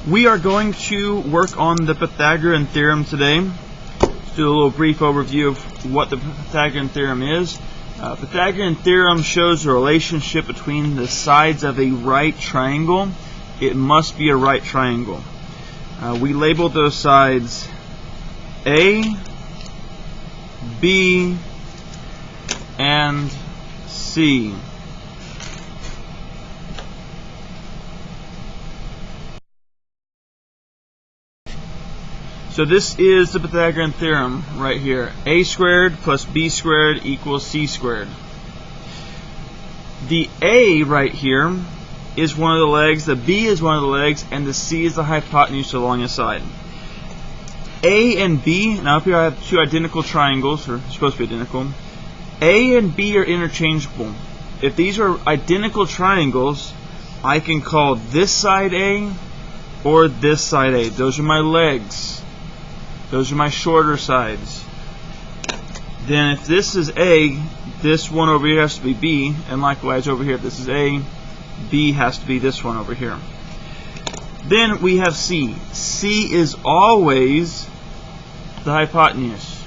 We are going to work on the Pythagorean theorem today. Let's do a little brief overview of what the Pythagorean theorem is. Pythagorean theorem shows a relationship between the sides of a right triangle. It must be a right triangle. We labeled those sides A, B, and C. So this is the Pythagorean theorem right here. A squared plus B squared equals C squared. The A right here is one of the legs, the B is one of the legs, and the C is the hypotenuse along the side. A and B, now up here I have two identical triangles, or supposed to be identical. A and B are interchangeable. If these are identical triangles, I can call this side A or this side A. Those are my legs. Those are my shorter sides. Then if this is A, this one over here has to be B, and likewise over here, if this is A, B has to be this one over here. Then we have C. C is always the hypotenuse.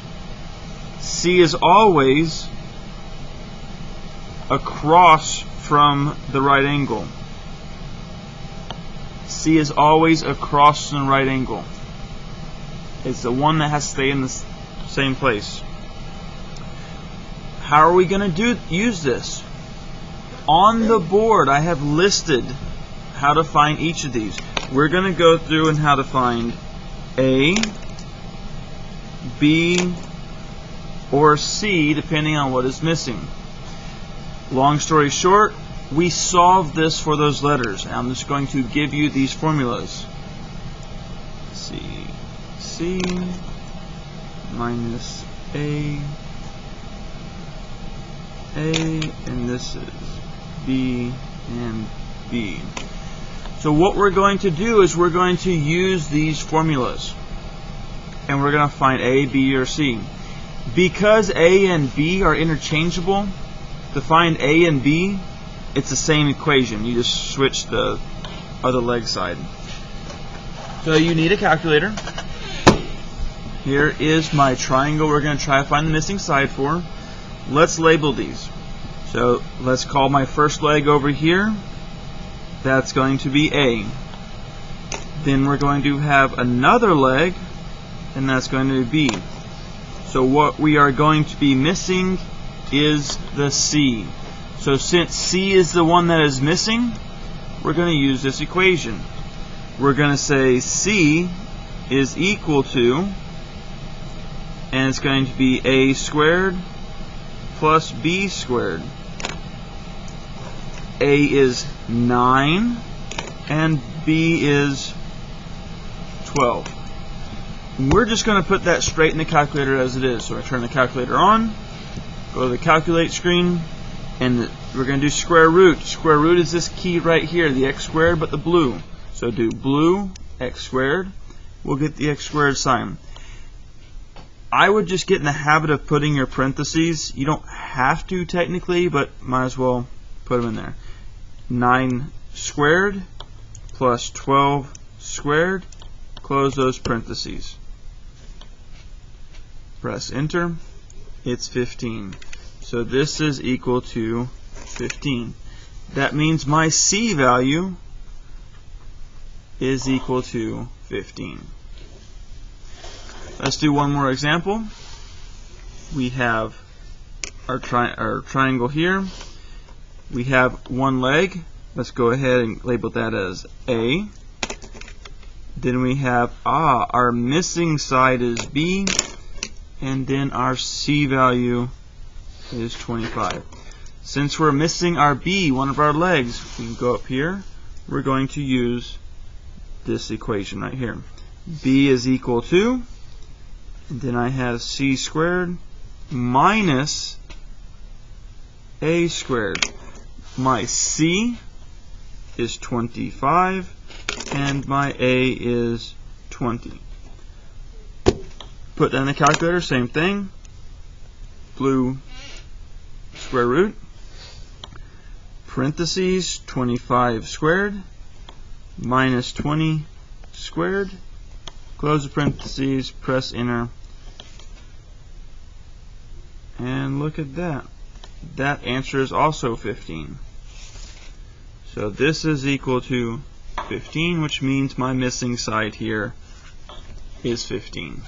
C is always across from the right angle. C is always across from the right angle. It's the one that has to stay in the same place. How are we going to use this? On the board I have listed how to find each of these. We're going to go through and how to find A, B, or C depending on what is missing. Long story short, we solved this for those letters. I'm just going to give you these formulas. C minus A, and this is B and B. So what we're going to do is we're going to use these formulas, and we're going to find A, B, or C. Because A and B are interchangeable, to find A and B, it's the same equation. You just switch the other leg side. So you need a calculator. Here is my triangle we're going to try to find the missing side for. Let's label these. So let's call my first leg over here. That's going to be A. Then we're going to have another leg, and that's going to be B. So what we are going to be missing is the C. So since C is the one that is missing, we're going to use this equation. We're going to say C is equal to, and it's going to be A squared plus B squared. A is 9 and B is 12. We're just going to put that straight in the calculator as it is. So I turn the calculator on, go to the calculate screen, and we're going to do square root. Square root is this key right here, the x squared but the blue. So do blue x squared. We'll get the x squared sign. I would just get in the habit of putting your parentheses. You don't have to technically, but might as well put them in there. 9 squared plus 12 squared. Close those parentheses. Press enter. It's 15. So this is equal to 15. That means my C value is equal to 15. Let's do one more example. We have our triangle here. We have one leg. Let's go ahead and label that as A. Then we have our missing side is B, and then our C value is 25. Since we're missing our B, one of our legs, we can go up here. We're going to use this equation right here. B is equal to, and then I have C squared minus A squared. My C is 25 and my A is 20. Put that in the calculator, same thing. Blue square root, parentheses 25 squared minus 20 squared. Close the parentheses, press enter, and look at that. That answer is also 15. So this is equal to 15, which means my missing side here is 15.